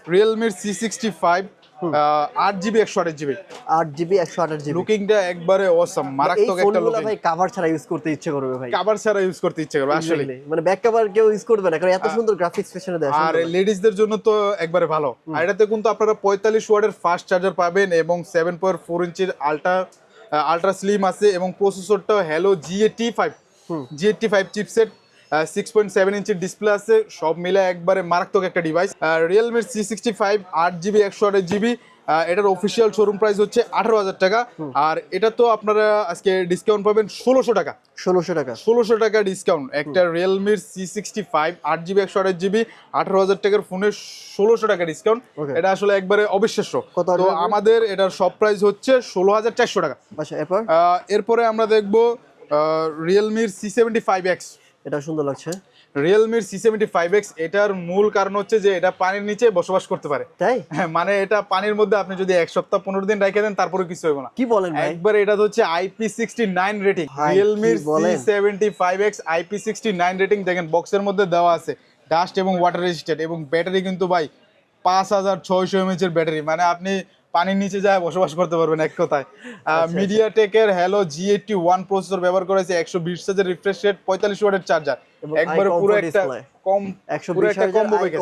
Realme C65 8GB 128GB 8GB 128GB। লুকিংটা একবারে awesome, এই মারাত্মক একটা ফোনগুলো লুকিং। ভাই কভার ছাড়া ইউজ করতে ইচ্ছে করবে ভাই। কভার ছাড়া ইউজ করতে ইচ্ছে করবে আসলে। Exactly, মানে ব্যাক কভার কেউ ইউজ করবে না, কারণ এত সুন্দর গ্রাফিক্স পেছনে দেয়। আর লেডিসদের জন্য তো একবারে ভালো। আর এটাতে কিন্তু আপনারা 45 ওয়াটের ফাস্ট চার্জার পাবেন এবং 7.4 ইঞ্চির আলট্রা স্লিম আছে এবং প্রসেসরটা হ্যালো G85 চিপসেট, 6.7 ইঞ্চির ডিসপ্লে আছে, সব মিলে একবারে মারাত্মক একটা device. Realme C65 8GB 128GB, এটার অফিসিয়াল শোরুম প্রাইস হচ্ছে 18,000 টাকা। আর এটা তো আপনারা আজকে ডিসকাউন্ট পাবেন 1600 টাকা। 1600 টাকা। 1600 টাকা ডিসকাউন্ট। একটা রিয়েলমির C65 8GB 128GB 18,000 টাকার ফোনে 1600 টাকা ডিসকাউন্ট, এটা আসলে একবারে অবিশ্বাস্য। তো আমাদের এটার সব প্রাইস হচ্ছে 16,400 টাকা। আচ্ছা, এরপরে আমরা দেখবো রিয়েলমির C75X। এটা সুন্দর লাগছে। রিয়েলমির C75X, এটার মূল কারণ হচ্ছে যে এটা পানির নিচে বসবাস করতে পারে। তাই? হ্যাঁ, মানে এটা পানির মধ্যে আপনি যদি 1 সপ্তাহ 15 দিন রেখে দেন তারপরে কিছু হবে না। কি বলেন ভাই? একবার এটা হচ্ছে IP69 rating. রিয়েলমির C75X IP69 rating দেখেন বক্সের মধ্যে দেওয়া আছে, ডাস্ট এবং ওয়াটার রেজিস্ট্যান্ট, এবং ব্যাটারি কিন্তু ভাই 5600 mAh এর ব্যাটারি, মানে আপনি পানির নিচে যায় বসবাস করতে পারবেন এক কথায়। মিডিয়াটেকের হ্যালো G81 প্রসেসর ব্যবহার করেছে, 120 হার্জ রিফ্রেশ রেট, 45 ওয়াটের চার্জার, একবারে পুরো একটা কম, পুরো একটা কম্বো প্যাকেজ।